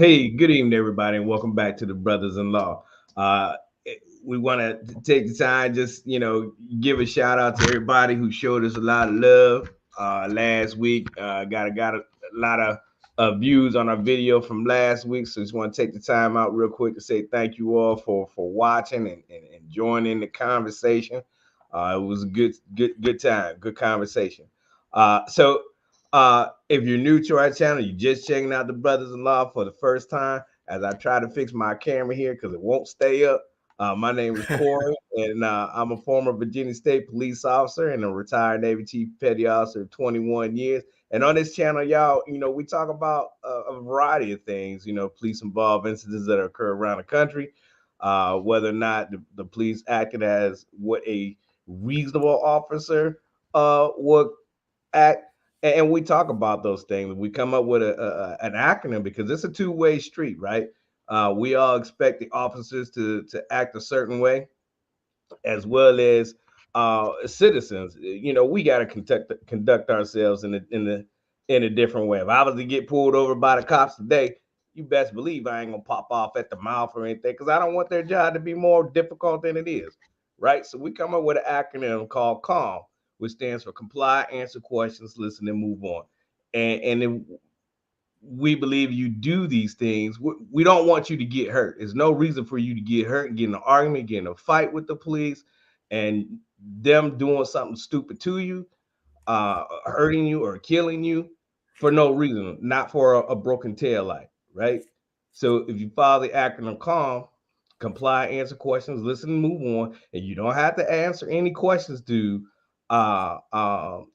Hey, good evening, everybody, and welcome back to the Brothers-in-law. Uh, we want to take the time, just give a shout out to everybody who showed us a lot of love last week. Got a lot of views on our video from last week, so just want to take the time out real quick to say thank you all for watching and joining the conversation. It was a good time, good conversation. If you're new to our channel, you're just checking out the Brothers-in-law for the first time, as I try to fix my camera here because it won't stay up. My name is Corey, and I'm a former Virginia State police officer and a retired Navy Chief Petty Officer of 21 years. And on this channel, y'all, we talk about a variety of things, police involved incidents that occur around the country, whether or not the police acted as what a reasonable officer would act, and we talk about those things. We come up with an acronym because it's a two-way street, right? We all expect the officers to act a certain way, as well as citizens. We got to conduct ourselves in a different way. If I was to get pulled over by the cops today, you best believe I ain't gonna pop off at the mouth or anything, because I don't want their job to be more difficult than it is, right? So we come up with an acronym called CALM, which stands for comply, answer questions, listen, and move on. And if we believe you do these things, we don't want you to get hurt. There's no reason for you to get hurt, get in an argument, get in a fight with the police, and them doing something stupid to you, hurting you or killing you for no reason, not for a broken tail light, right? So if you follow the acronym CALM, comply, answer questions, listen, and move on, and you don't have to answer any questions to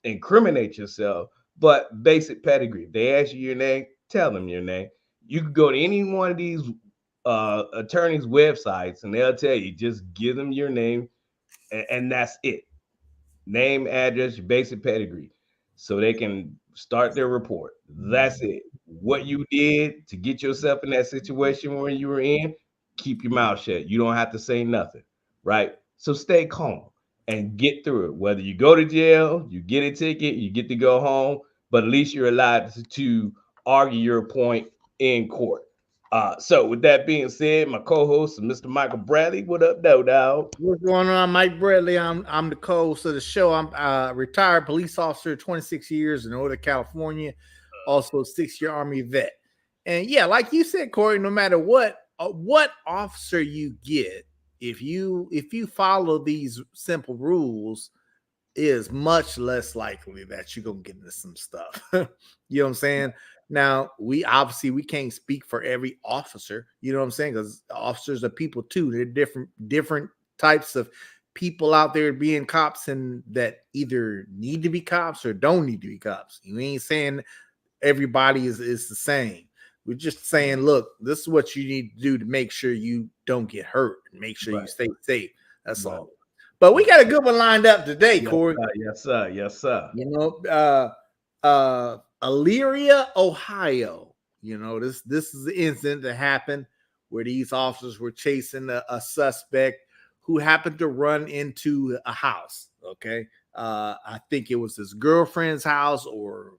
incriminate yourself, but basic pedigree. If they ask you your name, tell them your name. You can go to any one of these attorneys' websites, and they'll tell you, just give them your name, and that's it. Name, address, your basic pedigree, so they can start their report. That's it. What you did to get yourself in that situation when you were in, keep your mouth shut. You don't have to say nothing, right? So stay calm and get through it. Whether you go to jail, you get a ticket, you get to go home, but at least you're allowed to argue your point in court. So with that being said, my co-host is Mr. Michael Bradley. What up, though, dog? What's going on? Mike Bradley. I'm the co-host of the show. I'm a retired police officer, 26 years in Northern California, also 6-year Army vet. And yeah, like you said, Corey, no matter what officer you get, if you follow these simple rules, is much less likely that you're gonna get into some stuff. You know what I'm saying? Now, we can't speak for every officer, you know what I'm saying? Because officers are people too. They're different types of people out there being cops, and that either need to be cops or don't need to be cops. You ain't saying everybody is the same. We're just saying, look, this is what you need to do to make sure you don't get hurt and make sure you stay safe. That's all. But we got a good one lined up today, Corey. Yes, sir. Yes, sir. Elyria, Ohio. This is the incident that happened where these officers were chasing a suspect who happened to run into a house. Okay. I think it was his girlfriend's house, or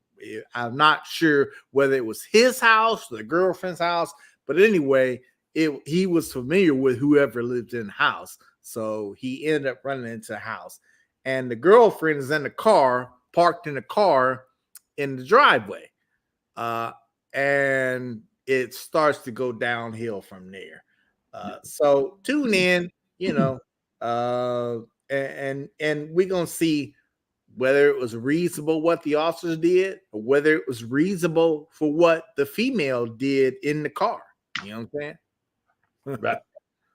I'm not sure whether it was his house or the girlfriend's house. But anyway, he was familiar with whoever lived in the house. So he ended up running into the house. And the girlfriend is in the car, parked in the car in the driveway. And it starts to go downhill from there. So tune in, and we're going to see whether it was reasonable what the officers did, or whether it was reasonable for what the female did in the car. You know what I'm saying? Right.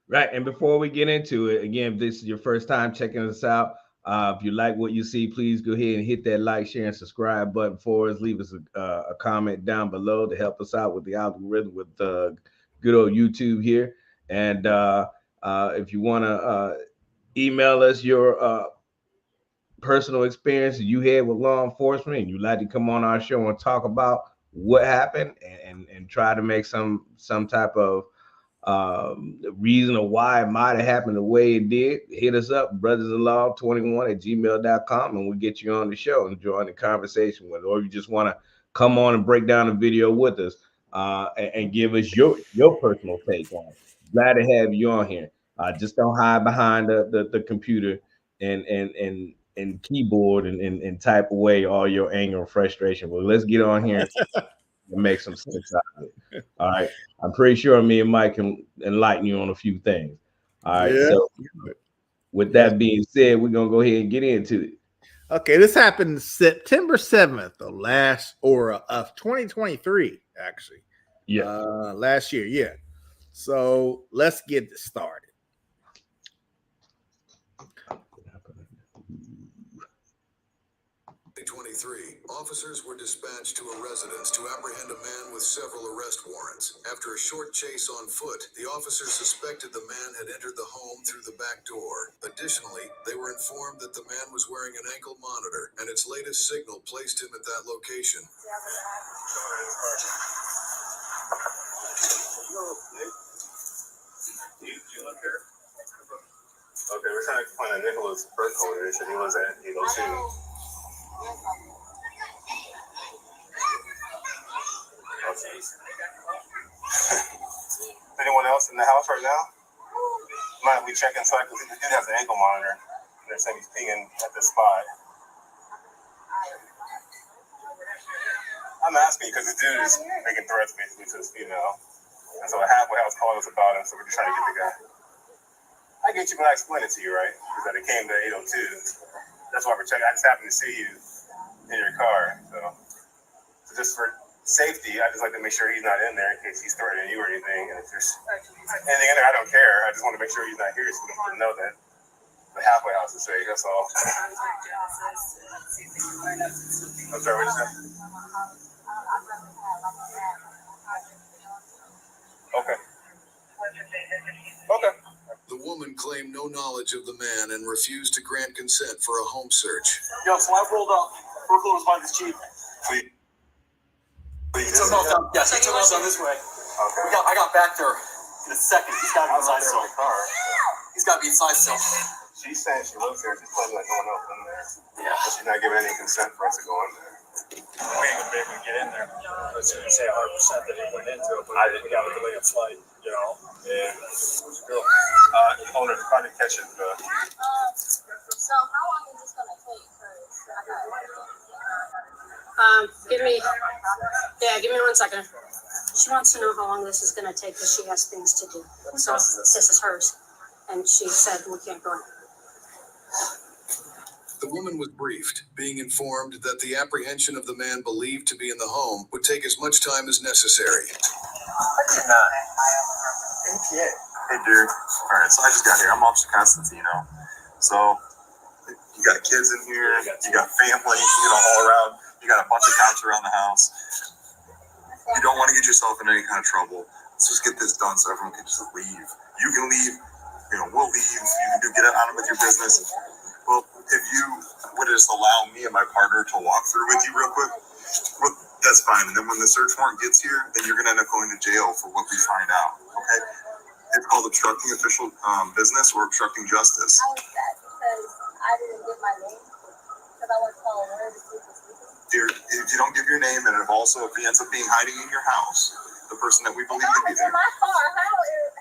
Right. And before we get into it, again, if this is your first time checking us out, if you like what you see, please go ahead and hit that like, share, and subscribe button for us. Leave us a comment down below to help us out with the algorithm with good old YouTube here. And if you want to email us your personal experience you had with law enforcement, and you'd like to come on our show and talk about what happened, and try to make some type of reason of why it might have happened the way it did, hit us up, brothers-in-law21@gmail.com, and we'll get you on the show and join the conversation with it. Or you just want to come on and break down a video with us, and give us your personal take on it. Glad to have you on here. Just don't hide behind the computer and keyboard and type away all your anger and frustration. Well, let's get on here and make some sense out of it. All right. I'm pretty sure me and Mike can enlighten you on a few things. All right. Yeah. So with Yeah. that being said, we're gonna go ahead and get into it. Okay, this happened September 7th of 2023, actually. Yeah. Last year, yeah. So let's get this started. Officers were dispatched to a residence to apprehend a man with several arrest warrants. After a short chase on foot, the officers suspected the man had entered the home through the back door. Additionally, they were informed that the man was wearing an ankle monitor, and its latest signal placed him at that location. Do you live here? Okay, we're trying to find a Nicholas birth holder. He lives at 802. Anyone else in the house right now? Might we check inside because he has an ankle monitor. They're saying he's peeing at this spot. I'm asking because the dude is making threats basically to this female. And so a halfway house called us about him, so we're just trying to get the guy. I get you when I explain it to you, right? Because that it came to 802. That's why we're checking. I just happened to see you in your car. So just for safety, I just like to make sure he's not in there in case he's threatening you or anything. And if there's anything in there, I don't care. I just want to make sure he's not here so we don't know that the halfway house is safe. That's all. I'm sorry, what did you say? Okay. Okay. The woman claimed no knowledge of the man and refused to grant consent for a home search. Yo, so I rolled up. We're close by this Jeep. Please. He took off down. Yes, he took off down this way. Okay. I got back there in a second. He's got to be inside still. He's got to be inside still. She's saying she lives here. She's claiming like no one else in there. Yeah. But she's not giving any consent for us to go in there. We ain't gonna be able to get in there. As soon as say 100% that he went into it, but I didn't got a delayed flight, you know. Yeah. Owner, trying to catch it. So how long is this gonna take? Give me 1 second. She wants to know how long this is gonna take because she has things to do. So this is hers, and she said we can't go in. The woman was briefed, being informed that the apprehension of the man believed to be in the home would take as much time as necessary. Hey, dude. All right, so I just got here. I'm Officer Constantino. So you got kids in here. You got family, all around. You got a bunch of cops around the house. You don't want to get yourself in any kind of trouble. Let's just get this done so everyone can just leave. You can leave. We'll leave. You can get on with your business. Well, if you would just allow me and my partner to walk through with you real quick, well, that's fine. And then when the search warrant gets here, then you're going to end up going to jail for what we find out. Okay? It's called obstructing official business or obstructing justice. How is that? Because I didn't give my name. Because I was calling her to see if Dear, if you don't give your name, and if he ends up being hiding in your house, the person that we believe to be there. in my car.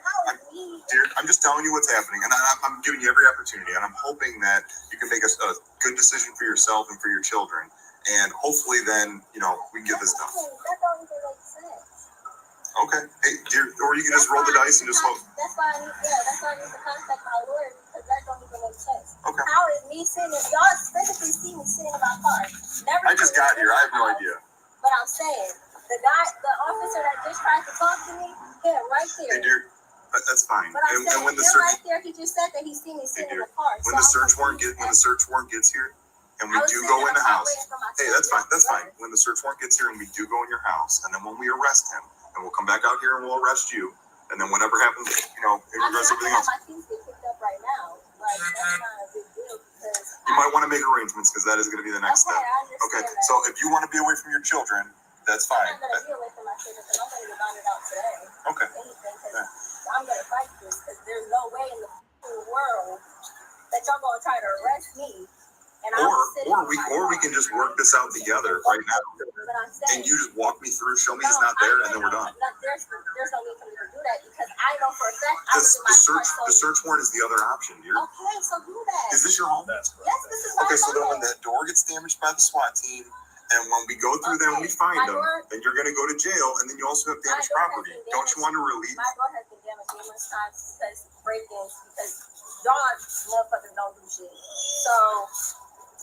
How is me? Dear, I'm just telling you what's happening, and I'm giving you every opportunity, and I'm hoping that you can make a good decision for yourself and for your children, and hopefully then, we can get this done. That don't even make sense. Okay. Hey, dear, or you can just roll the dice and just hope. That's why I need to contact my lawyer because that don't even make sense. Okay. How is me sitting? Y'all physically see me sitting in my car. Never. I just got here. I have no idea. But I'm saying the officer that just tried to talk to me, him right there. Hey, dear, that's fine. But I'm saying, and when the right there, he just said that he seen me sitting in the car. When the search warrant gets here, and we do go in the house. Hey, that's fine. That's fine. When the search warrant gets here and we do go in your house, and then when we arrest him, and we'll come back out here and we'll arrest you, and then whatever happens, in regards to everything else. My things get picked up right now. Like that's not a big deal because You might want to make arrangements because that is going to be the next step. Okay, so if you want to be away from your children, that's fine. I'm not gonna be away from my children because I'm gonna get bonded out today. Okay. I'm gonna fight this because there's no way in the world that y'all gonna try to arrest me. And I'm Or Or we can just work this out together right now. And you just walk me through, show me he's not there, and then we're done. There's no need for me to do that because I know for a fact I was in my car. The search warrant is the other option, dear. Okay, so do that. Is this your home? That's correct. Yes, this is my Okay, so then home. when that door gets damaged by the SWAT team, and when we go through them and we find them, then you're going to go to jail, and then you also have damaged property. Don't you want to relieve? My door has been damaged numerous times because break-ins, because y'all motherfuckers don't do shit. So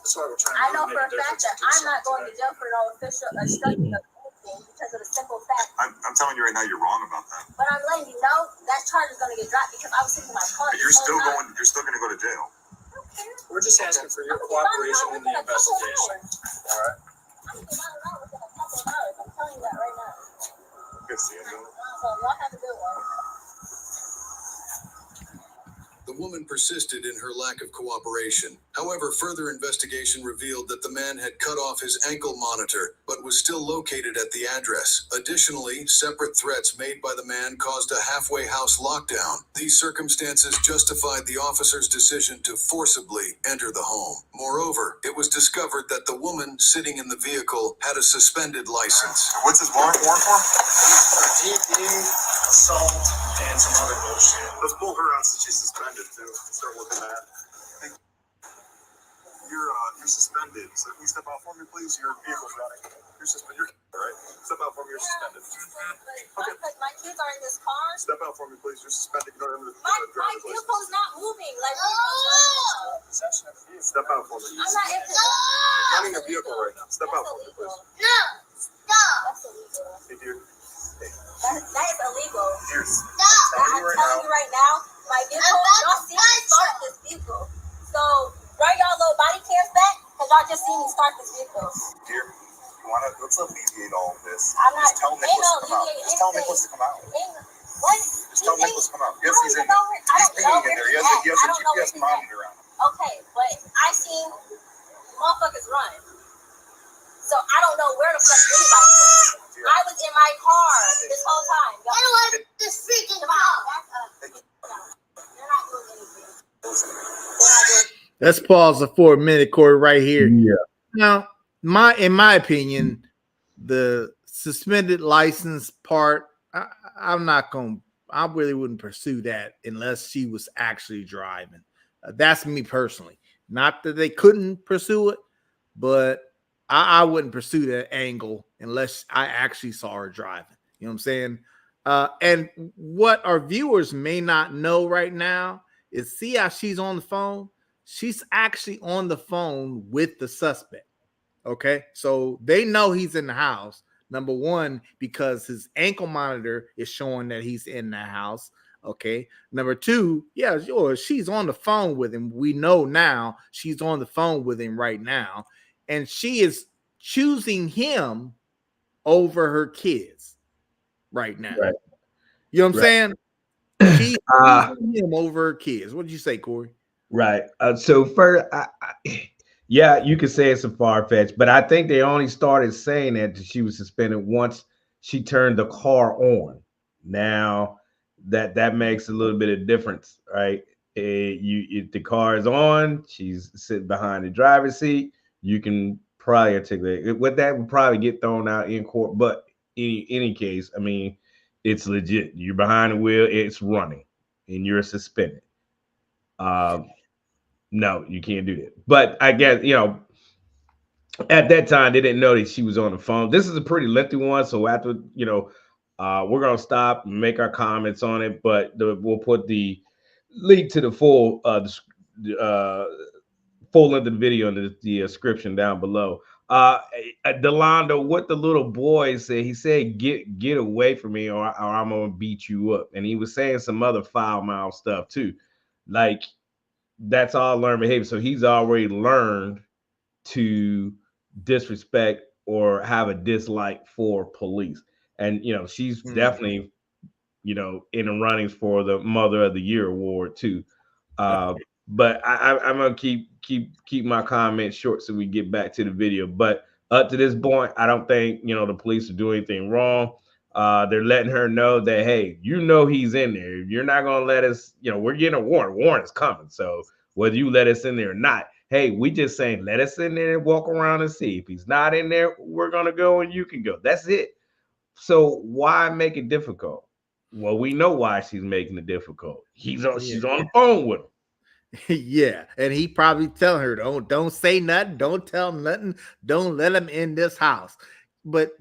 That's why we're trying I to know make for a a fact difference that and do I'm not something going to today. jail for no official obstruction of anything because of the simple fact. I'm telling you right now, you're wrong about that. But I'm letting you know that charge is going to get dropped because I was sitting in my car. But you're still going to go to jail. We're just asking for your cooperation in the investigation. All right. I'm telling you that right now. Good seeing you. So y'all have a good one. The woman persisted in her lack of cooperation. However, further investigation revealed that the man had cut off his ankle monitor, but was still located at the address. Additionally, separate threats made by the man caused a halfway house lockdown. These circumstances justified the officer's decision to forcibly enter the home. Moreover, it was discovered that the woman sitting in the vehicle had a suspended license. What's this warrant for? DD, assault, and some other bullshit. Let's pull her out since she's suspended too. Start looking at. You're suspended. So can you step out for me, please? Your vehicle's running. You're suspended. All right. Step out for me. You're suspended. Okay. Because my kids are in this car. Step out for me, please. You're suspended. You don't have the My driver's license. vehicle's not moving. Like, Possession of vehicle. Step out for me. I'm not in You're running a vehicle right now. Step out for me, please. That's illegal. Hey, dear. That is illegal. Dear. I'm telling you right now, my vehicle, y'all see me start this vehicle. So, run y'all little body cams back, because y'all just see me start this vehicle. Dear. Let's alleviate all of this. I'm not, Just tell Nicholas to come out. Just tell Nicholas to come out. What? Just tell Nicholas to come out. Yes, he's in there. He's peeing in there. He has a GPS monitor on him. Okay, but I seen motherfuckers run. So I don't know where the fuck anybody was. I was in my car this whole time. I don't want this freaking car. You're not doing anything. Let's pause it for a minute, Corey, right here. Yeah. Now, in my opinion, the suspended license part, I really wouldn't pursue that unless she was actually driving. That's me personally. Not that they couldn't pursue it, but I wouldn't pursue that angle unless I actually saw her driving. You know what I'm saying? And what our viewers may not know right now is, see how she's on the phone? She's actually on the phone with the suspect. Okay, so they know he's in the house. Number one, because his ankle monitor is showing that he's in the house. Okay. Number two, yeah, sure, she's on the phone with him. We know now she's on the phone with him right now, and she is choosing him over her kids right now. Right. You know what I'm saying? She's choosing him over her kids. What did you say, Corey? Right. So first, yeah, you could say it's a far-fetched, but I think they only started saying that she was suspended once she turned the car on. Now that makes a little bit of difference, right? If the car is on, she's sitting behind the driver's seat, you can probably articulate it. What that would probably get thrown out in court, but in any case, I mean, it's legit. You're behind the wheel, it's running, and you're suspended. No, you can't do that. But I guess, at that time they didn't know that she was on the phone. This is a pretty lengthy one, so after, we're gonna stop and make our comments on it, but we'll put the link to the full full length of the video in the description down below. Delando, what the little boy said, he said, get away from me, or I'm gonna beat you up. And he was saying some other foul mouth stuff too. Like, that's all learned behavior. So he's already learned to disrespect or have a dislike for police. And she's definitely in the runnings for the Mother of the Year award too. But I'm gonna keep my comments short so we get back to the video. But up to this point, I don't think the police are doing anything wrong. They're letting her know that, hey, he's in there. You're not gonna let us, we're getting a warrant. Warrant is coming. So whether you let us in there or not, Hey, we just saying, let us in there and walk around and see. If he's not in there, we're gonna go and you can go. That's it. So why make it difficult? Well, we know why she's making it difficult. She's on the phone with him. Yeah, and he probably telling her, don't say nothing, don't tell him nothing, don't let him in this house. But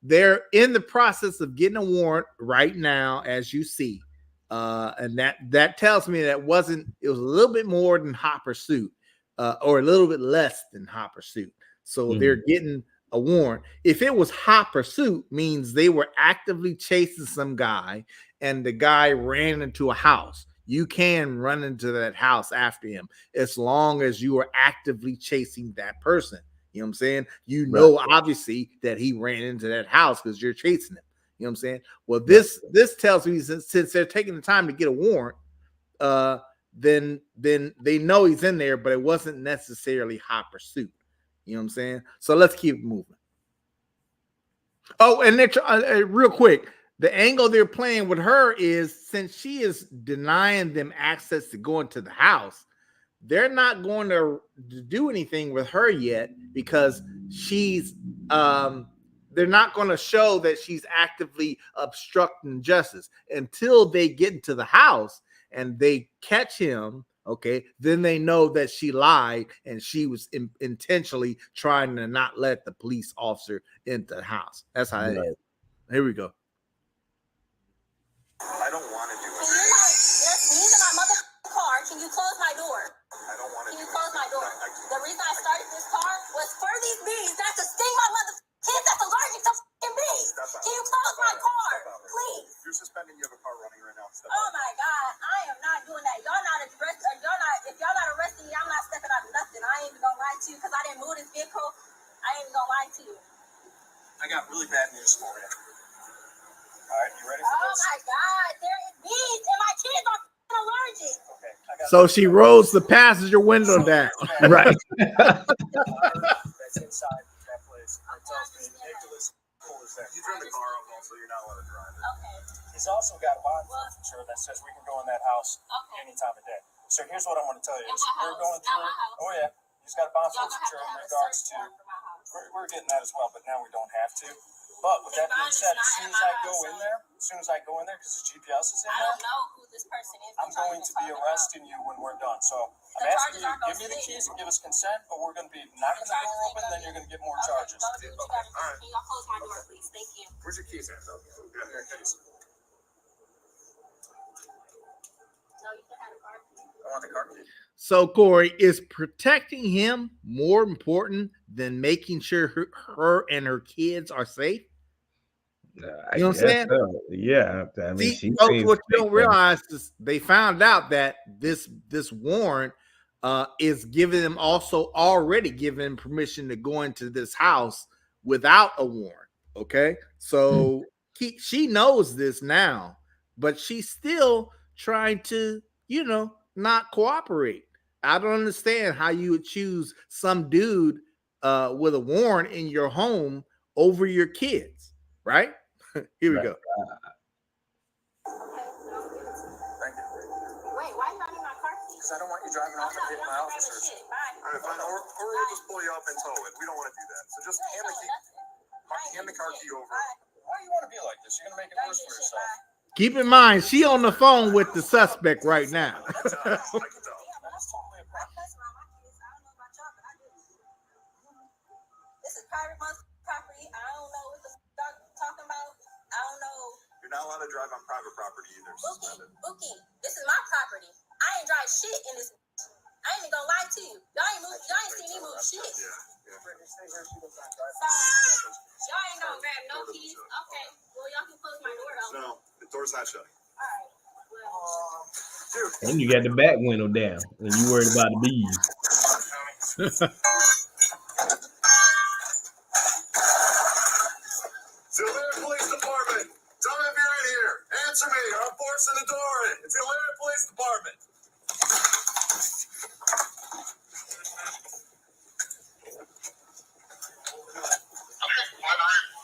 they're in the process of getting a warrant right now, as you see, and that tells me that it was a little bit more than hot pursuit, or a little bit less than hot pursuit. So they're getting a warrant. If it was hot pursuit, means they were actively chasing some guy, and the guy ran into a house. You can run into that house after him as long as you are actively chasing that person. You know what I'm saying? You know, obviously, that he ran into that house because you're chasing him. You know what I'm saying? Well, this tells me since they're taking the time to get a warrant, then they know he's in there, but it wasn't necessarily hot pursuit. You know what I'm saying? So let's keep moving. Oh, and real quick, the angle they're playing with her is, since she is denying them access to go into the house, they're not going to do anything with her yet, because she's they're not going to show that she's actively obstructing justice until they get into the house and they catch him. Okay, then they know that she lied and she was intentionally trying to not let the police officer into the house. That's how it is. Here we go. I don't want to do it. There's sneeze in my mother's car. Can you close my door? I don't want to. Can you close my door? The reason I started this car was for these bees not to sting my mother kids that's allergic to fucking bees. Can you close my car, please? You're suspending. You have a car running right now. Oh my God, I am not doing that. Y'all not arrested. If y'all not arresting me, I'm not stepping out of nothing. I ain't even gonna lie to you because I didn't move this vehicle. I ain't even gonna lie to you. I got really bad news for you. All right, you ready for this? Oh my God, there is bees and my kids are allergic. Okay. So she rolls the passenger window down. Right. That's inside that place. It tells me Nicholas Cole is there. You turn the car off, also you're not allowed to drive it. Okay. He's also got a bond forfeiture that says we can go in that house any time of day. So here's what I want to tell you: is we're going through. Oh yeah, he's got a bond forfeiture in regards to. We're getting that as well, but now we don't have to. But with that being said, as soon as I go in there, because his GPS is in I there, don't know who this person is. I'm going to be arresting you when we're done. So I'm asking you, give me the keys and give us consent, but we're going to be knocking the door open, then you're going to get more charges. Okay, all right. Can y'all close my door, please? Thank you. Where's your keys at, though? Yeah, here, keys. No, you can have a car. I want the car key. So, Corey, is protecting him more important than making sure her and her kids are safe? You know what I'm saying? So. Yeah. I mean, See, folks, what you don't realize is they found out that this warrant is giving them already giving permission to go into this house without a warrant. Okay, so she knows this now, but she's still trying to, not cooperate. I don't understand how you would choose some dude with a warrant in your home over your kids, right? Here we go. Thank you. Wait, why you not in my car? Because I don't want you driving off and hitting my officers. All right, fine. Or we'll just pull you up and tow it. We don't want to do that. So just hand the car key over. Why do you want to be like this? You're going to make it worse for yourself. Keep in mind, she on the phone with the suspect right now. I can tell. This is private property. I don't know what the fuck you're talking about. I don't know. You're not allowed to drive on private property either. Bookie, this is my property. I ain't drive shit in this. I ain't even gonna lie to you. Y'all ain't seen me move shit. Yeah. So, y'all ain't gonna grab no keys. Okay. Well, y'all can close my door though. No, the door's not shutting. All right. Well. Dude. And you got the back window down, and you worried about the bees. Tulare Police Department. Tell me if you're in here. Answer me, or I'm forcing the door in. It's Tulare Police Department.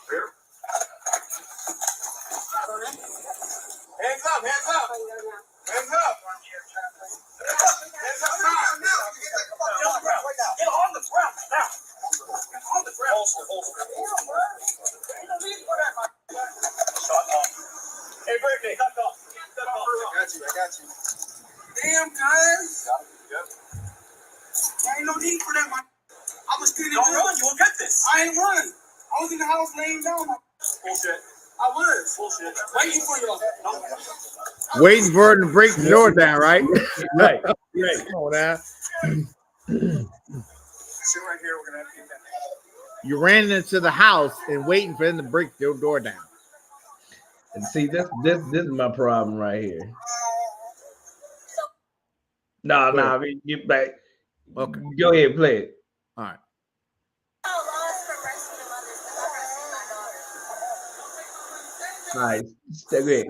Here. Hands up, hands up. Hands up. Hands up now. need for that, man. I was standing there. Don't run, you will get this. I ain't running. I was in the house laying down. Bullshit. I was. Bullshit. Waiting for you. No. Waiting for her to break the door down, right? Right. Right. Come on now. Sit right here. We're gonna have to get that. You ran into the house and waiting for them to break your door down. And see, this is my problem right here. No, I mean, get back. Okay. Go ahead, play it. All right. Nice. Stay.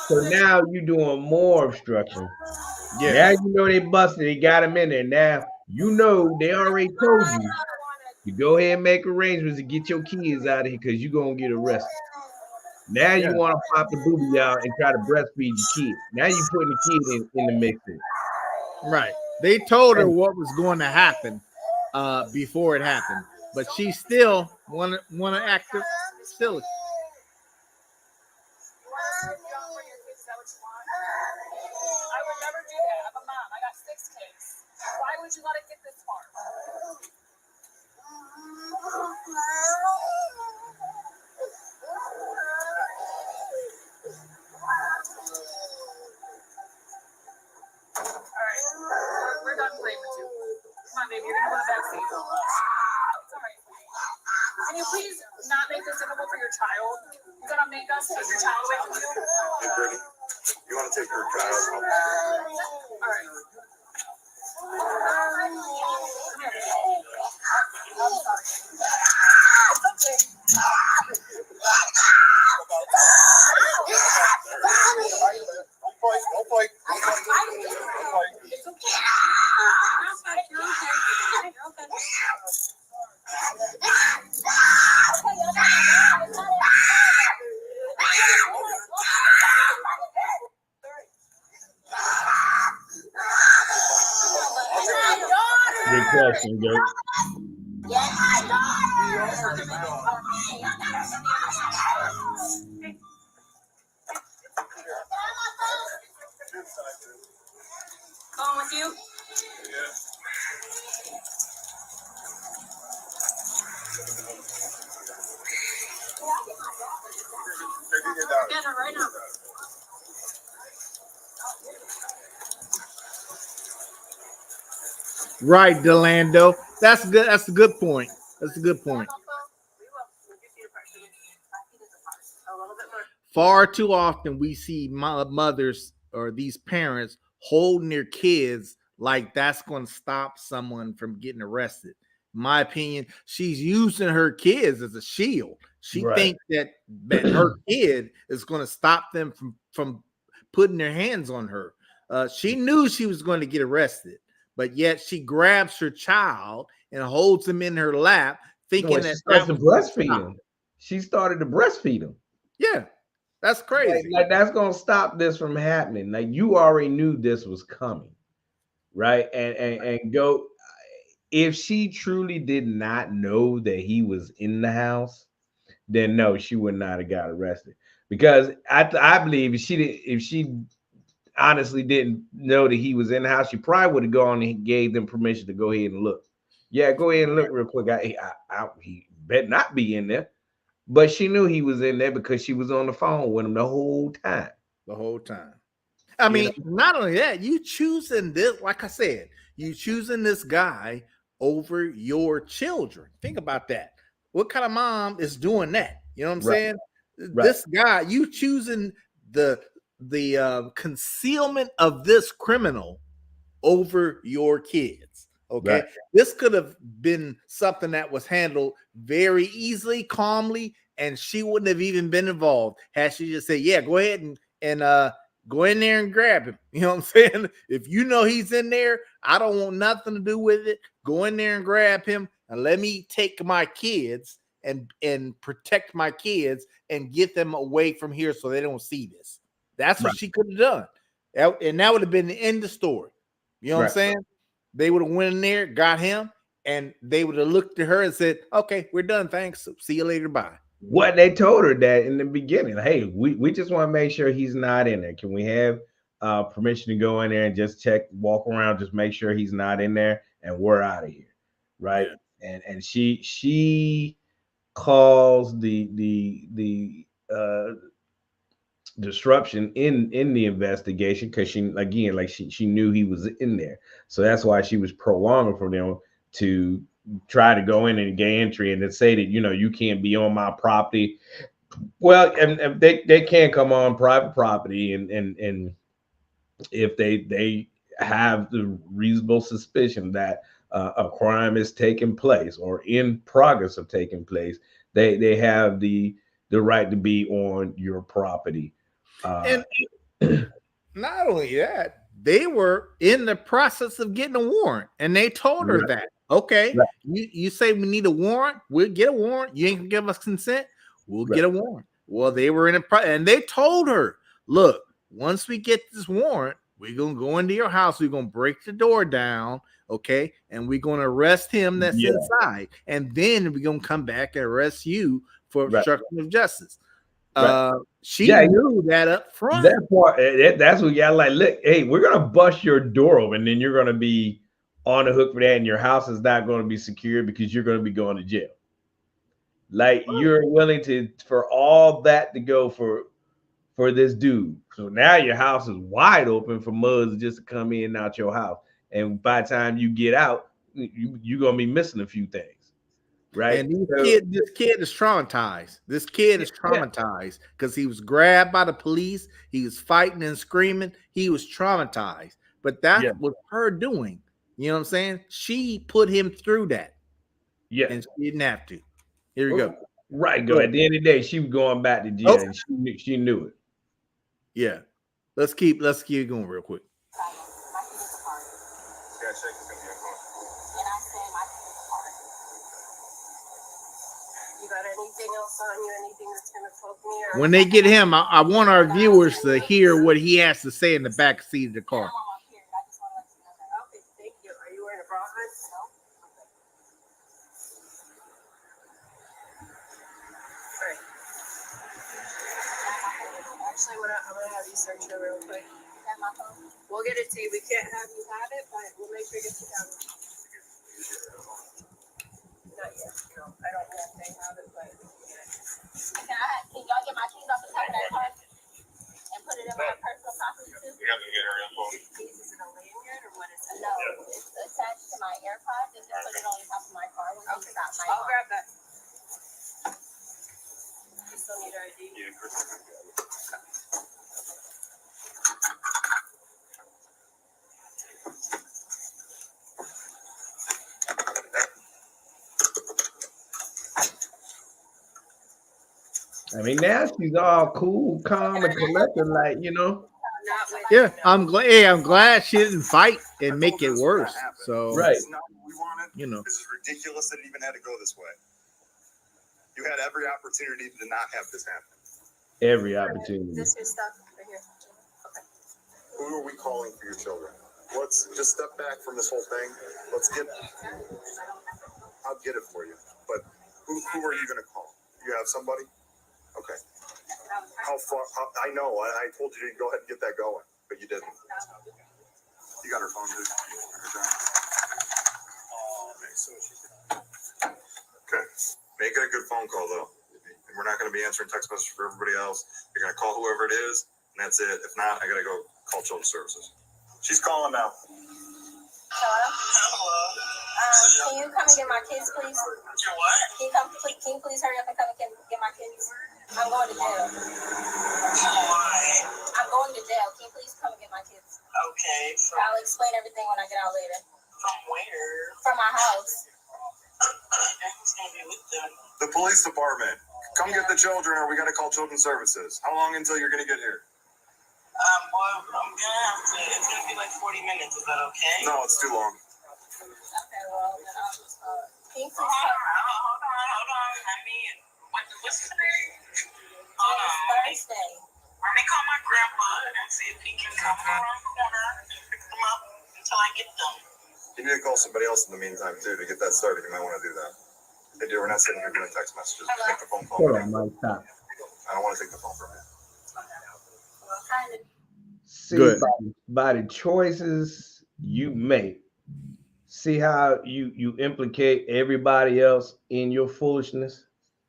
So now you're doing more obstruction. Yeah. Now you know they busted. They got him in there. Now you know they already told you to go ahead and make arrangements to get your kids out of here because you're gonna get arrested. Now you want to pop the booby out and try to breastfeed your kid. Now you're putting the kid in the mix. Right. They told her what was going to happen before it happened, but she still want to act silly. I would never do that. I'm a mom. I got 6 kids. Why would you let it get this far? All right, we're done playing with you. Come on, baby, you're gonna go to the back seat. It's all right. Can you please not make this difficult for your child? You're gonna make us take your child away from you. Hey, Brittany, you want to take her child home? All right. I'm sorry. It's okay. Don't fight. It's okay. You're okay. You're okay. Good question, Joe. Going with you? Get her right now. Right, Delando. That's good. That's a good point. That's a good point. Far too often we see mothers or these parents holding their kids like that's going to stop someone from getting arrested. In my opinion, she's using her kids as a shield. She thinks that her kid is going to stop them from putting their hands on her. She knew she was going to get arrested, but yet she grabs her child and holds him in her lap, thinking that started to breastfeed him. She started to breastfeed him. Yeah, that's crazy. Like that's gonna stop this from happening. Like you already knew this was coming, right? And go. If she truly did not know that he was in the house, then no, she would not have got arrested. Because I believe if she honestly didn't know that he was in the house, she probably would have gone and gave them permission to go ahead and look. Yeah, go ahead and look real quick. He better not be in there. But she knew he was in there because she was on the phone with him the whole time. The whole time. I mean, not only that, you choosing this, like I said, you choosing this guy over your children. Think about that. What kind of mom is doing that? You know what I'm saying? Right. This guy, you choosing the concealment of this criminal over your kids. Okay. Right. This could have been something that was handled very easily, calmly, and she wouldn't have even been involved had she just said, yeah, go ahead and go in there and grab him. You know what I'm saying? If you know he's in there, I don't want nothing to do with it. Go in there and grab him and let me take my kids and protect my kids and get them away from here so they don't see this. That's what she could have done. And that would have been the end of the story. You know what I'm saying? They would have went in there, got him, and they would have looked at her and said, okay, we're done. Thanks. See you later. Bye. What they told her that in the beginning, hey, we just want to make sure he's not in there. Can we have permission to go in there and just check, walk around, just make sure he's not in there, and we're out of here. right? And she caused the disruption in the investigation because she again like she knew he was in there, so that's why she was prolonging for them to try to go in and gain entry and then say that you can't be on my property. Well, and they can come on private property and if they have the reasonable suspicion that a crime is taking place or in progress of taking place, they have the right to be on your property. And not only that, they were in the process of getting a warrant, and they told her Right. that. Okay, Right. you say we need a warrant, we'll get a warrant. You ain't gonna give us consent, we'll Right. get a warrant. Well, they were in a and they told her, look, once we get this warrant, we're gonna go into your house, we're gonna break the door down, okay, and we're gonna arrest him that's Yeah. inside, and then we're gonna come back and arrest you for Right. obstruction of justice. Right. She Yeah, knew that up front. that part, that's what y'all like. Look, hey, we're gonna bust your door open, and then you're gonna be on the hook for that, and your house is not going to be secure because you're going to be going to jail. Like you're willing to for all that to go for this dude. So now your house is wide open for mugs just to come in and out your house, and by the time you get out, you're gonna be missing a few things. Right. And this kid is traumatized. This kid is traumatized because he was grabbed by the police. He was fighting and screaming. He was traumatized. But that's what her doing. You know what I'm saying? She put him through that. Yeah. And she didn't have to. Here we go. Right. Go. At the end of the day, she was going back to jail and she knew it. Yeah. Let's keep going real quick. Anything else on you? Anything that's gonna poke me? Or When they get him, I want our viewers to hear what he has to say in the back seat of the car. Okay, thank you. Are you wearing a bra? No. Alright. Actually, I'm gonna have you search it real quick. We'll get it to you. We can't have you have it, but we'll make sure it gets you down. Not yet. No, I don't know if they have it, but can y'all get my keys off the top of that car and put it in my personal property too? We have to get her info. Keys, is it a lanyard or what is it? No, it's attached to my AirPods. Just put it on the top of my car when you stop my car. I'll grab that. You still need your ID? Yeah, for sure. I mean, now she's all cool, calm, and collected, like Yeah, I'm glad. Hey, I'm glad she didn't fight and make it worse. So right, It's not what we wanted. This is ridiculous that it even had to go this way. You had every opportunity to not have this happen. every opportunity. This is stuff right here. Okay. Who are we calling for your children? Let's just step back from this whole thing. I'll get it for you. But who are you going to call? You have somebody? Okay. How far? I know. I told you to go ahead and get that going, but you didn't. You got her phone, dude. Okay. Make it a good phone call, though. We're not going to be answering text messages for everybody else. You're going to call whoever it is, and that's it. If not, I got to go call Children's Services. She's calling now. Hello? Can you come and get my kids, please? Your what? Can you please hurry up and come and get my kids? I'm going to jail. Why? I'm going to jail. Can you please come and get my kids? Okay. I'll explain everything when I get out later. From where? From my house. Who's gonna be with them? The police department. Come get the children, or we got to call Children's Services. How long until you're going to get here? Well, I'm gonna have to. It's gonna be like 40 minutes. Is that okay? No, it's too long. Okay, well, then I'll just can you please Hold on. I mean, what's his name? Hold on. Thursday. Let me call my grandpa and see if he can come around the corner and pick them up until I get them. You need to call somebody else in the meantime, too, to get that started. You might want to do that. Hey, dude, we're not sitting here doing text messages. Take the phone call. Hold on, Mike. Stop. I don't want to take the phone from you. See, by the choices you make, See how you implicate everybody else in your foolishness.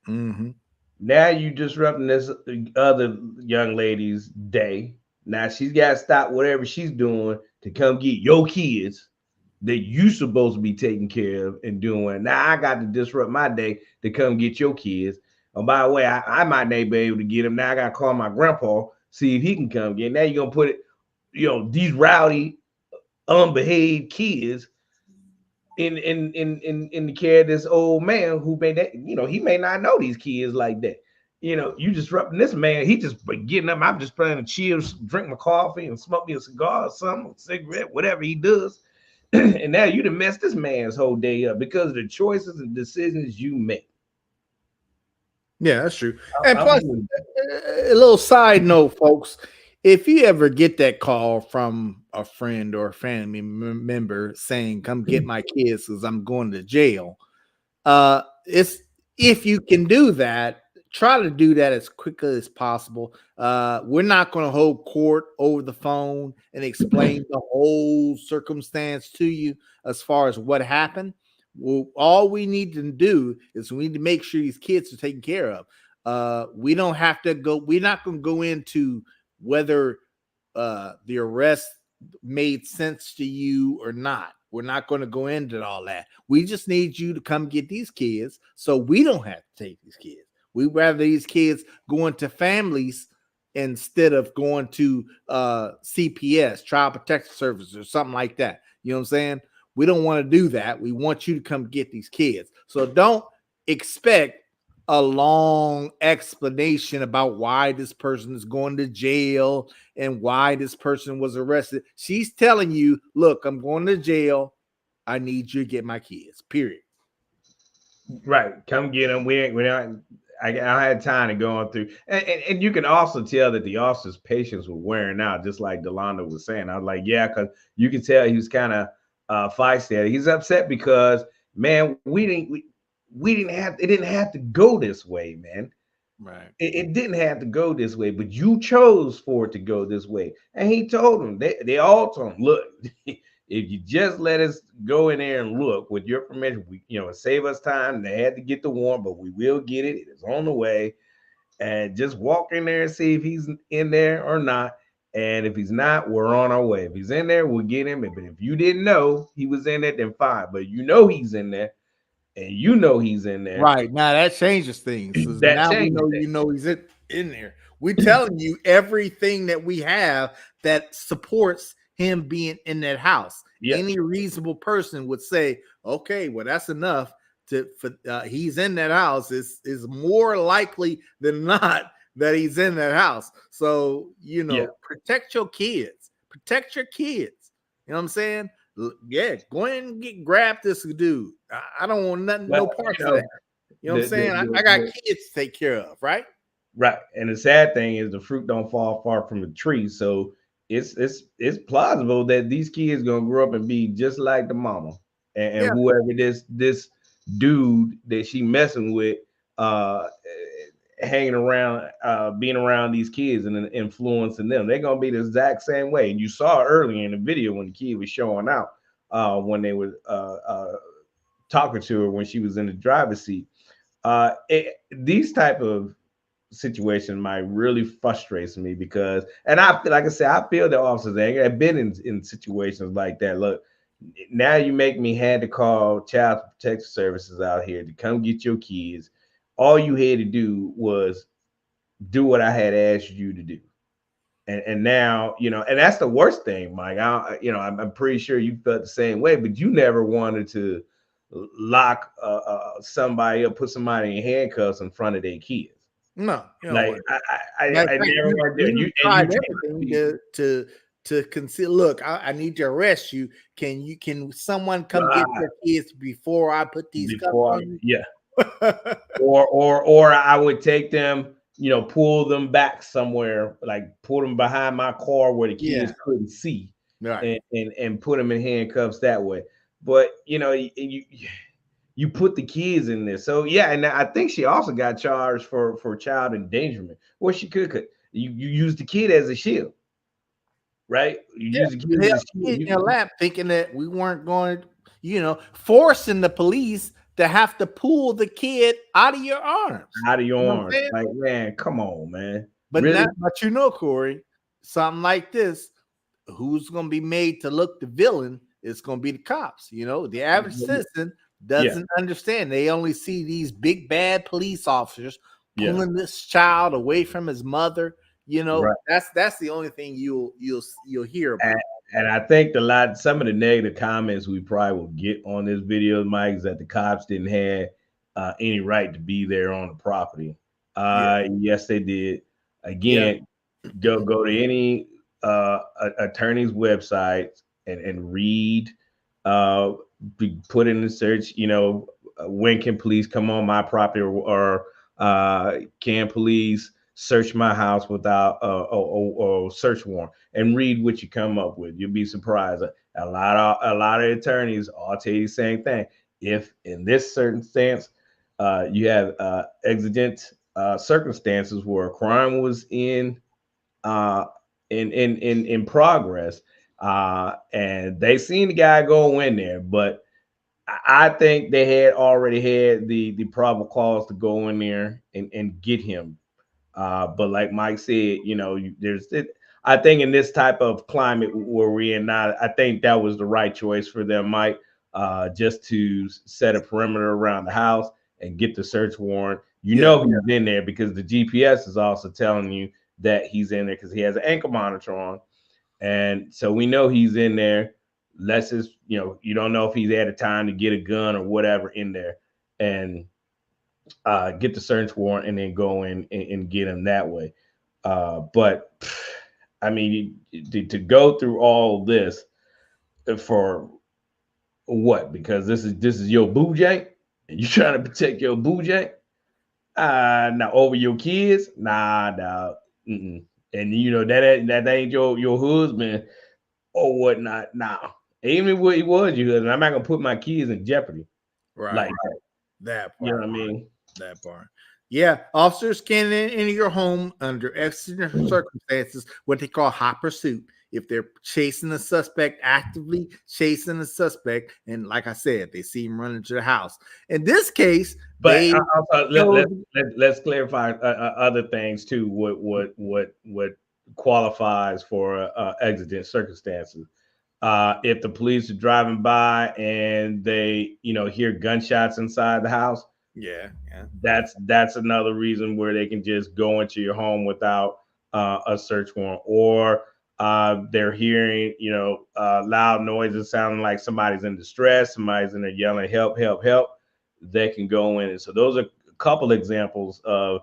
Mm-hmm. Now you disrupting this other young lady's day. Now she's got to stop whatever she's doing to come get your kids that you supposed to be taking care of and doing. Now I got to disrupt my day to come get your kids. Oh, by the way, I might not be able to get them. Now I got to call my grandpa, see if he can come get. Now you're gonna put it, these rowdy, unbehaved kids in the care of this old man who may that, he may not know these kids like that. You disrupting this man. He just getting up. I'm just planning to chill, drink my coffee, and smoke me a cigar or something, a cigarette, whatever he does. And now you done messed this man's whole day up because of the choices and decisions you make. Yeah, that's true. And plus, a little side note, folks, if you ever get that call from a friend or a family member saying, "Come get my kids because I'm going to jail," it's if you can do that, try to do that as quickly as possible. We're not going to hold court over the phone and explain the whole circumstance to you as far as what happened. Well, all we need to do is we need to make sure these kids are taken care of. We don't have to go. We're not going to go into whether the arrest made sense to you or not. We're not going to go into all that. We just need you to come get these kids so we don't have to take these kids. We'd rather these kids go into families instead of going to CPS, Child Protective Services, or something like that. You know what I'm saying? We don't want to do that. We want you to come get these kids. So don't expect a long explanation about why this person is going to jail and why this person was arrested. She's telling you, look, I'm going to jail. I need you to get my kids, period. Right. Come get them. We're not, I had time to go on through. And you can also tell that the officer's patience was wearing out, just like Delonda was saying. I was like, yeah, because you can tell he was kind of feisty. He's upset because, man, we didn't have, it didn't have to go this way, man. Right. It didn't have to go this way, but you chose for it to go this way. And he told them, they all told him, look, if you just let us go in there and look with your permission, save us time. They had to get the warrant, but we will get it. It is on the way. And just walk in there and see if he's in there or not. And if he's not, we're on our way. If he's in there, we'll get him. But if you didn't know he was in there, then fine. But he's in there. And he's in there. Right. Now that changes things. So That now changes we know he's in there. We're telling you everything that we have that supports him being in that house. Yep. Any reasonable person would say, okay, well, that's enough he's in that house. Is more likely than not that he's in that house. So, protect your kids. Protect your kids. You know what I'm saying? Yeah, go ahead and grab this dude. I don't want nothing, no parts of that. You know what I'm saying? I got kids to take care of, right? Right. And the sad thing is the fruit don't fall far from the tree. So it's plausible that these kids gonna grow up and be just like the mama. And whoever this dude that she messing with, hanging around, being around these kids and influencing them, they're gonna be the exact same way. And you saw earlier in the video when the kid was showing out, when they were talking to her when she was in the driver's seat. These type of situations might really frustrate me because, and I feel the officers angry. I've been in situations like that. Look, now you make me had to call Child Protective Services out here to come get your kids. All you had to do was do what I had asked you to do. And now, and that's the worst thing, Mike. I'm pretty sure you felt the same way, but you never wanted to lock somebody up, put somebody in handcuffs in front of their kids. No, like I never wanted to. You tried everything to conceal. Look, I need to arrest you. Can someone come get your kids before I put these cuffs on you? Yeah. or I would take them, pull them back somewhere, like pull them behind my car where the kids couldn't see, right, and put them in handcuffs that way. But you put the kids in there, so and I think she also got charged for child endangerment. Well, she could you use the kid as a shield, right? You use the kid as a shield in your lap, thinking that we weren't going. forcing the police to have to pull the kid out of your arms. Out of your You know what I'm arms. saying? Like, man, come on, man. But Really? Corey, something like this, who's going to be made to look the villain? It's going to be the cops. The average citizen doesn't understand. They only see these big bad police officers pulling this child away from his mother. Right. That's the only thing you'll hear about. And I think some of the negative comments we probably will get on this video, Mike, is that the cops didn't have any right to be there on the property. Yes, they did. Again, go to any attorney's website and read. Put in the search. When can police come on my property, or can police search my house without a search warrant, and read what you come up with. You'll be surprised. A lot of attorneys all tell you the same thing. If in this certain stance, you have exigent circumstances where a crime was in progress, and they seen the guy go in there, but I think they had already had the probable cause to go in there and get him. But like Mike said, I think in this type of climate where we're in now, I think that was the right choice for them, Mike, just to set a perimeter around the house and get the search warrant. He's in there because the GPS is also telling you that he's in there because he has an ankle monitor on. And so we know he's in there. Let's just, you don't know if he's had a time to get a gun or whatever in there, and get the search warrant and then go in and get him that way. But I mean, to go through all this for what? Because this is your boo jank, and you're trying to protect your boo jank. Now over your kids, nah, dog. And that ain't your husband or whatnot. Nah, even if it was your husband, I'm not gonna put my kids in jeopardy. Right. Like that part. You know what I mean? That part. Yeah, officers can enter your home under exigent circumstances, what they call hot pursuit. If they're chasing the suspect, actively chasing the suspect, and like I said, they see him running to the house. In this case, but let's clarify other things too. What qualifies for exigent circumstances? If the police are driving by and they hear gunshots inside the house, that's another reason where they can just go into your home without a search warrant, or they're hearing loud noises sounding like somebody's in distress, somebody's in there yelling help, help, help. They can go in. And so those are a couple examples of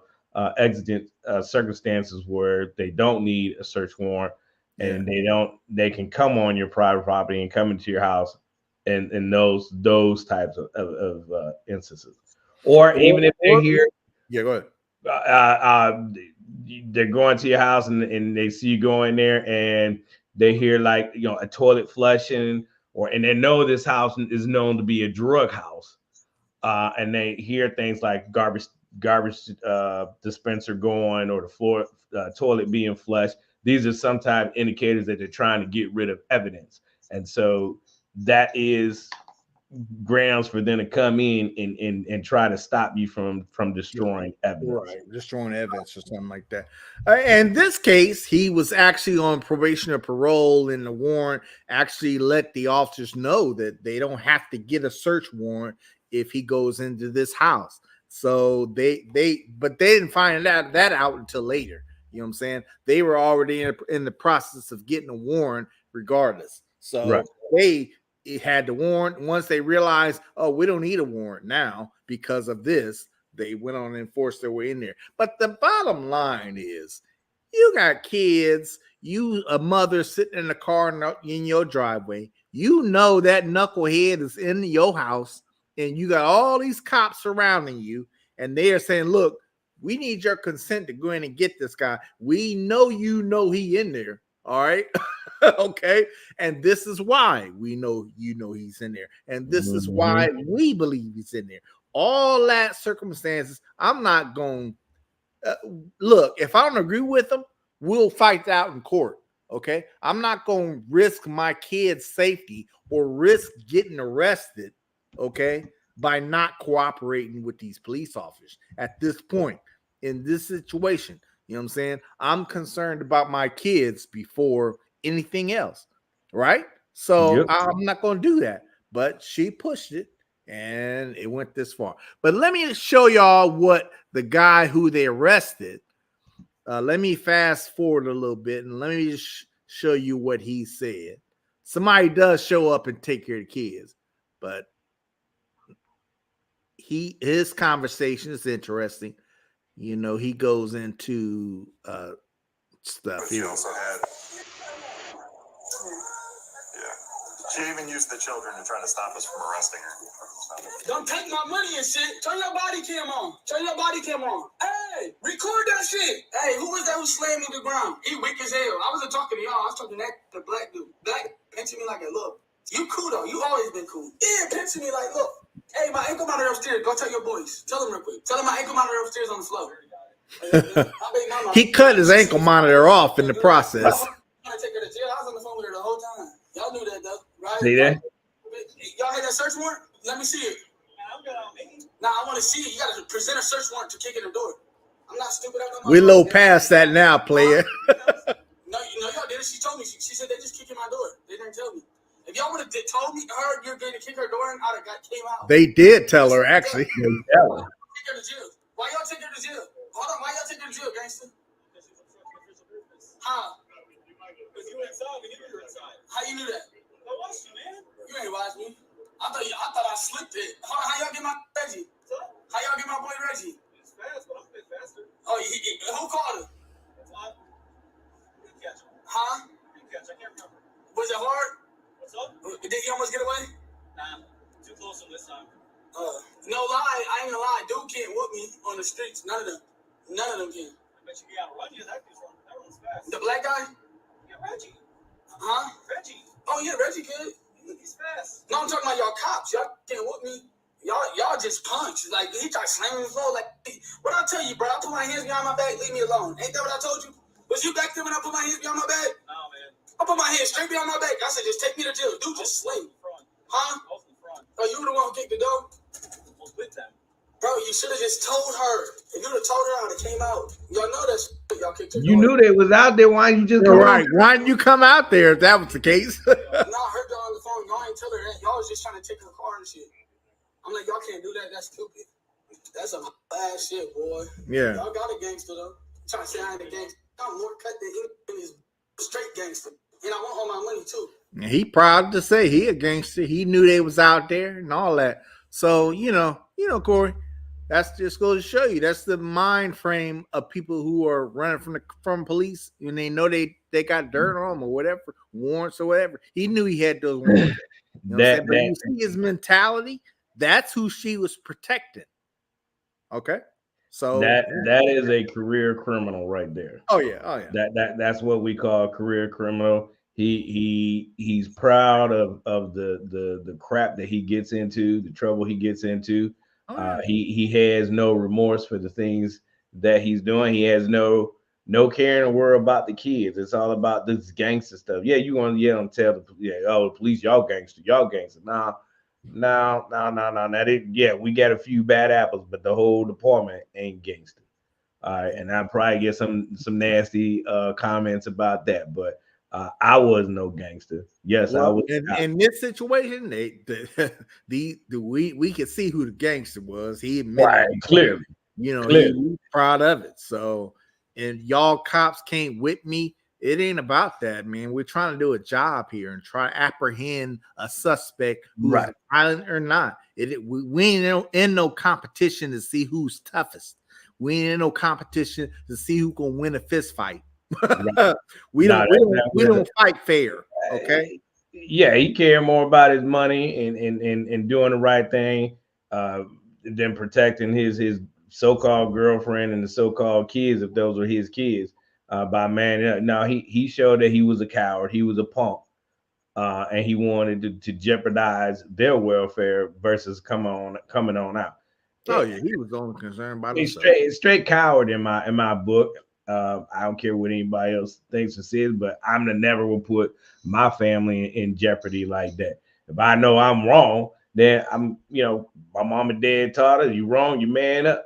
exigent circumstances where they don't need a search warrant, and they can come on your private property and come into your house, and those types of instances. Or even if they're here, go ahead. They're going to your house and they see you go in there and they hear like a toilet flushing, and they know this house is known to be a drug house, and they hear things like garbage dispenser going, or the floor toilet being flushed. These are sometimes indicators that they're trying to get rid of evidence, and so that is grounds for them to come in and try to stop you from destroying evidence. Right, destroying evidence or something like that. In this case, he was actually on probation or parole, and the warrant actually let the officers know that they don't have to get a search warrant if he goes into this house. So they didn't find that out until later. You know what I'm saying? They were already in the process of getting a warrant regardless. So they had the warrant. Once they realized, oh, we don't need a warrant now because of this, they went on and enforced their way in there. But the bottom line is, you got kids, a mother sitting in the car in your driveway. You know that knucklehead is in your house, and you got all these cops surrounding you, and they are saying, look, we need your consent to go in and get this guy. We know he in there. All right. Okay. And this is why we know he's in there. And this is why we believe he's in there. All that circumstances, I'm not going look, if I don't agree with them, we'll fight out in court. Okay, I'm not going to risk my kid's safety or risk getting arrested, okay, by not cooperating with these police officers at this point in this situation. You know what I'm saying? I'm concerned about my kids before anything else, right? So Yep. I'm not going to do that. But she pushed it and it went this far. But let me show y'all what the guy who they arrested. Let me fast forward a little bit and let me just show you what he said. Somebody does show up and take care of the kids, but his conversation is interesting. You know, he goes into stuff She here. also had, she even used the children to try to stop us from arresting her. Don't take my money and shit. Turn your body cam on. Turn your body cam on. Hey, record that shit. Hey, who was that who slammed me to the ground? He weak as hell. I wasn't talking to y'all. I was talking to the black dude. Black pinching me like a look. You cool though. You always been cool. Yeah, pinching me like, look. Hey, my ankle monitor upstairs. Go tell your boys. Tell them real quick. Tell them my ankle monitor upstairs on the floor. He cut his ankle monitor off in the process. I take her to jail. I was on the phone with her the whole time. Y'all knew that though, right? See that? Y'all had that search warrant? Let me see it. Nah, I want to see it. You got to present a search warrant to kick in the door. I'm not stupid. We're low past that now, player. No, y'all did it. She told me. She said they just kicked in my door. They didn't tell me. If y'all would have told me her you're going to kick her door in, I'd have came out. They did tell her actually. Take her to jail. Why y'all take her to jail? Hold on. Why y'all take her to jail, gangster? How? Because you were inside. We knew you were inside. How you knew that? I watched you, man. You ain't watched me. I thought I slipped it. How y'all get my Reggie? How y'all get my boy Reggie? It's fast, but I'm a bit faster. Oh, who called him? Catch him. Huh? Catch. I can't remember. Was it hard? What's up? Did he almost get away? Nah, too close to this time. No lie, I ain't gonna lie. Dude can't whoop me on the streets. None of them can. I bet you got Reggie. That runs fast. The black guy? Yeah, Reggie. Huh? Reggie. Oh yeah, Reggie could. He's fast. No, I'm talking about y'all cops. Y'all can't whoop me. Y'all just punch. Like he tried slamming the floor. Like what I tell you, bro? I put my hands behind my back. Leave me alone. Ain't that what I told you? Was you back there when I put my hands behind my back? No, man. I put my hands straight behind my back. I said, just take me to jail. Dude, just sling. Huh? I was in front. Oh, you were the one who kicked the door? I was with them. Bro, you should have just told her. If you would have told her, I would have came out. Y'all know that y'all kicked her door. You knew they was out there. Why you just come right? Why didn't you come out there if that was the case? No, I heard y'all on the phone. Y'all ain't tell her that. Y'all was just trying to take her car and shit. I'm like, y'all can't do that. That's stupid. That's some bad shit, boy. Yeah. Y'all got a gangster though. I'm trying to say I ain't a gangster. I'm more cut than him is straight gangster. And I want all my money too. He proud to say he a gangster. He knew they was out there and all that. So you know, Corey, that's just goes to show you that's the mind frame of people who are running from police and they know they got dirt on them or whatever, warrants or whatever. He knew he had those warrants. You know but you see his mentality. That's who she was protecting. Okay. So that is a career criminal right there. Oh yeah. That's what we call a career criminal. He's proud of the crap that he gets into, the trouble he gets into. He has no remorse for the things that he's doing. He has no caring or worry about the kids. It's all about this gangster stuff. Yeah, you want to yell and tell the police, y'all gangster. No. We got a few bad apples, but the whole department ain't gangster. All right, and I'll probably get some nasty comments about that, but I was no gangster. Yes, I was. In this situation, we could see who the gangster was. He admitted, right, clearly. He's proud of it. So, and y'all cops can't whip me. It ain't about that, man. We're trying to do a job here and try to apprehend a suspect who's violent or not. We ain't in no competition to see who's toughest. We ain't in no competition to see who can win a fist fight. we don't fight fair. Okay. Yeah, he cared more about his money and doing the right thing than protecting his so-called girlfriend and the so-called kids, if those were his kids. By man, no, he showed that he was a coward. He was a punk, and he wanted to jeopardize their welfare versus coming on out. Oh yeah, he was only concerned about himself. Straight coward in my book. I don't care what anybody else thinks or says, but I'm the never will put my family in jeopardy like that. If I know I'm wrong, then I'm, my mom and dad taught us, you wrong, you man up,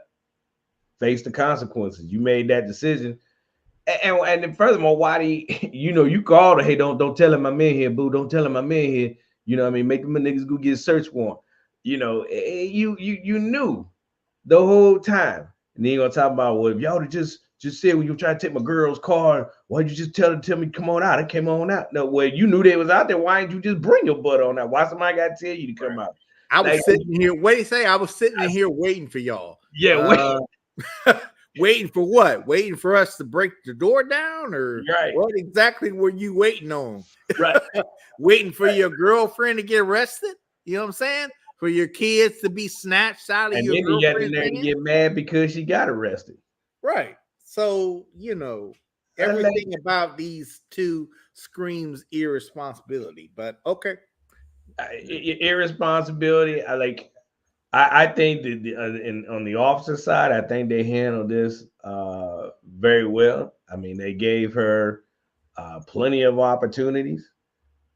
face the consequences. You made that decision. And then furthermore, why do you called her, hey, don't tell him I'm in here, boo. Don't tell him I'm in here. You know what I mean? Make them niggas go get a search warrant. You knew the whole time. And then you're gonna talk about, well, if y'all would just said when you try to take my girl's car, why'd you just tell me come on out? It came on out. No, well, you knew they was out there. Why didn't you just bring your butt on out? Why somebody got to tell you to come out? I was sitting here. What do you say? I was sitting in here waiting for y'all. Yeah, waiting for what? Waiting for us to break the door down, or right. What exactly were you waiting on? Right. Waiting for your girlfriend to get arrested? You know what I'm saying? For your kids to be snatched out of and your then you had to get mad because she got arrested. Right. So, everything about these two screams irresponsibility, but okay. Irresponsibility. I think that on the officer side, I think they handled this very well. I mean, they gave her plenty of opportunities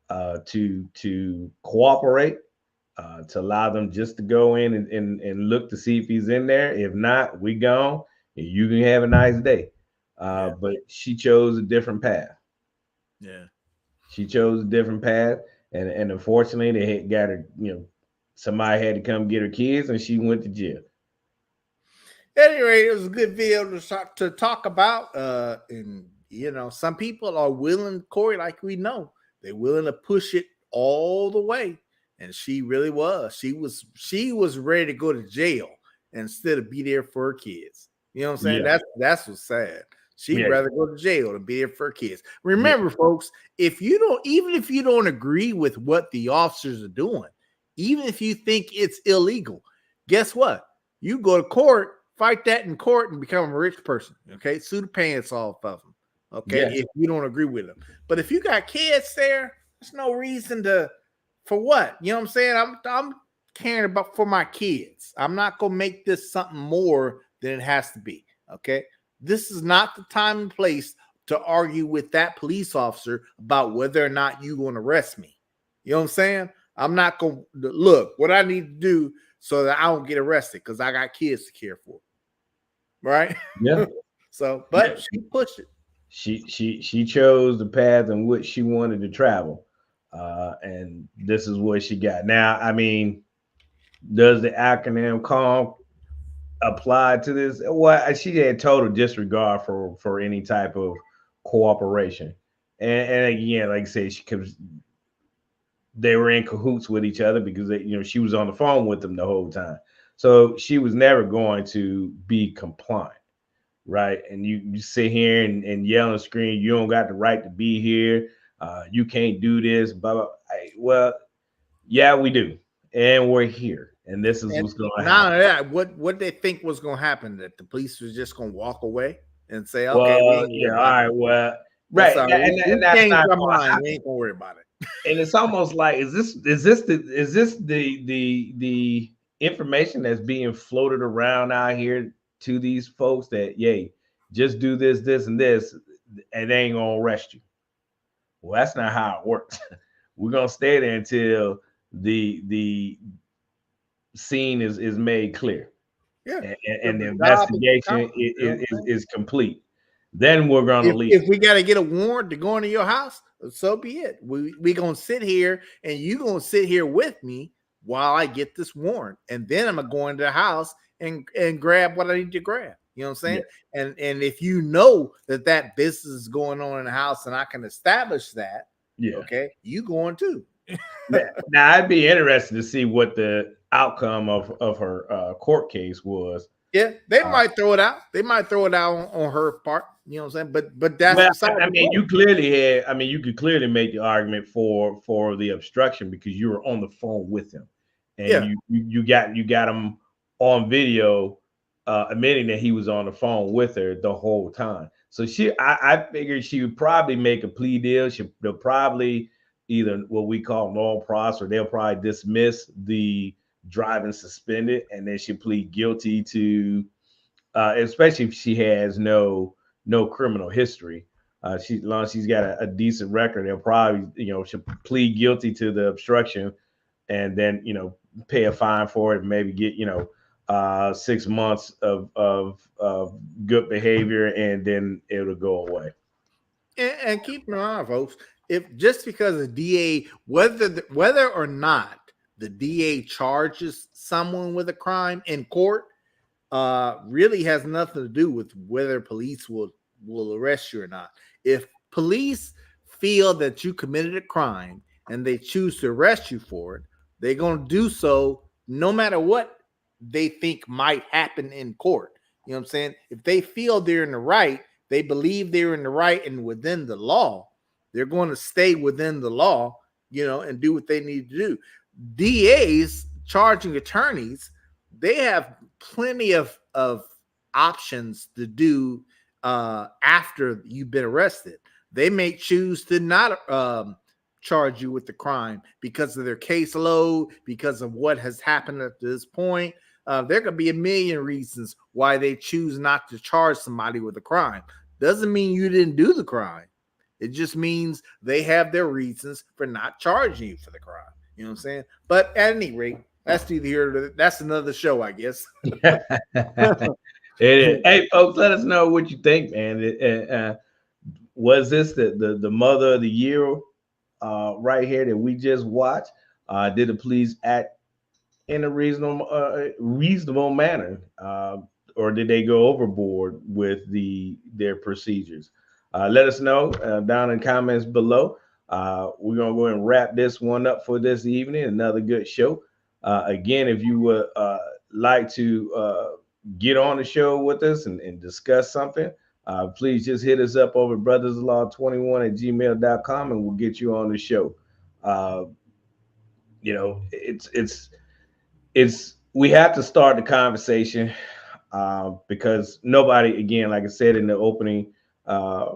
to cooperate, to allow them just to go in and look to see if he's in there. If not, we gone. And you can have a nice day. But she chose a different path. Yeah, she chose a different path, and unfortunately, they had got her. Somebody had to come get her kids, and she went to jail. At any rate, it was a good video to talk about. And some people are willing, Corey, like we know, they're willing to push it all the way. And she really was. She was ready to go to jail instead of be there for her kids. You know what I'm saying? Yeah. That's what's sad. She'd rather go to jail than be there for her kids. Remember, folks, even if you don't agree with what the officers are doing, even if you think it's illegal, guess what? You go to court, fight that in court, and become a rich person. Okay, sue the pants off of them. Okay, if you don't agree with them. But if you got kids there, there's no reason for what? You know what I'm saying? I'm caring about for my kids. I'm not gonna make this something more than it has to be. Okay, this is not the time and place to argue with that police officer about whether or not you're going to arrest me. You know what I'm saying? I'm not going to look what I need to do so that I don't get arrested because I got kids to care for. Right? Yeah. So, but she pushed it. She chose the path in which she wanted to travel. And this is what she got. Now, I mean, does the acronym CALM apply to this? Well, she had total disregard for any type of cooperation. And again, like I said, they were in cahoots with each other because she was on the phone with them the whole time. So she was never going to be compliant, right? And you sit here and yell and scream, you don't got the right to be here. You can't do this, blah, blah. Well, yeah, we do. And we're here. And this is what's going to happen. Yeah, what they think was going to happen, that the police was just going to walk away and say, okay, well, all right, well, right. And that's not going to happen. We ain't going to worry about it. And it's almost like, is this the information that's being floated around out here to these folks that, just do this, this, and this, and they ain't gonna arrest you? Well, that's not how it works. We're gonna stay there until the scene is made clear. Yeah, and the investigation is complete. Then we're gonna leave. If we got to get a warrant to go into your house, so be it. We gonna sit here, and you gonna sit here with me while I get this warrant, and then I'm gonna go into the house and grab what I need to grab. You know what I'm saying? Yeah. And if you know that business is going on in the house, and I can establish that, okay, you going too. Now I'd be interested to see what the outcome of her court case was. Yeah, they might throw it out. They might throw it out on her part. You know what I'm saying? But that's you could clearly make the argument for the obstruction because you were on the phone with him, and you got him on video admitting that he was on the phone with her the whole time. So I figured she would probably make a plea deal. They'll probably either what we call null pros, or they'll probably dismiss the driving suspended, and then she'll plead guilty to, especially if she has no no criminal history. As long as she's got a decent record, they'll probably, she'll plead guilty to the obstruction, and then, pay a fine for it, and maybe get, 6 months of good behavior, and then it'll go away. And keep in mind, folks, if just because the DA, whether or not the DA charges someone with a crime in court, really has nothing to do with whether police will arrest you or not. If police feel that you committed a crime and they choose to arrest you for it, they're going to do so no matter what they think might happen in court. You know what I'm saying? If they feel they're in the right, they believe they're in the right and within the law, they're going to stay within the law, and do what they need to do. DAs charging attorneys, they have plenty of options to do after you've been arrested. They may choose to not charge you with the crime because of their caseload, because of what has happened at this point. There could be a million reasons why they choose not to charge somebody with a crime. Doesn't mean you didn't do the crime. It just means they have their reasons for not charging you for the crime. You know what I'm saying? But at any rate, that's another show, I guess. It is. Hey, folks, let us know what you think, man. Was this the mother of the year right here that we just watched? Did the police act in a reasonable manner, or did they go overboard with their procedures? Let us know down in the comments below. We're gonna go and wrap this one up for this evening. Another good show. Again, if you would like to get on the show with us and discuss something, please just hit us up over brothersinlaw21@gmail.com, and we'll get you on the show. It's we have to start the conversation because nobody, again, like I said in the opening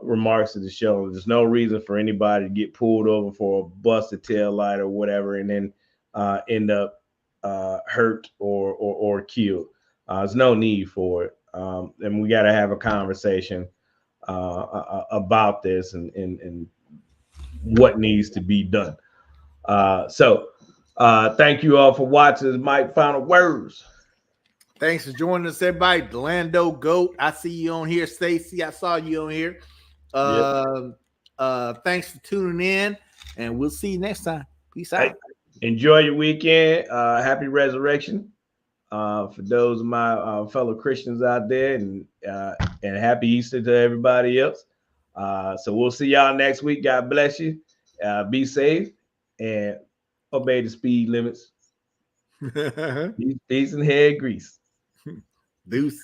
remarks of the show, there's no reason for anybody to get pulled over for a busted tail light or whatever and then end up hurt or killed. There's no need for it, and we got to have a conversation about this and what needs to be done. So thank you all for watching. Mike, final words. Thanks for joining us, everybody. Delando Goat, I see you on here. Stacy, I saw you on here. Thanks for tuning in, and we'll see you next time. Peace out. Hey, enjoy your weekend. Happy Resurrection for those of my fellow Christians out there, and happy Easter to everybody else. So we'll see y'all next week. God bless you. Be safe and obey the speed limits. Peace and head grease. Deuce.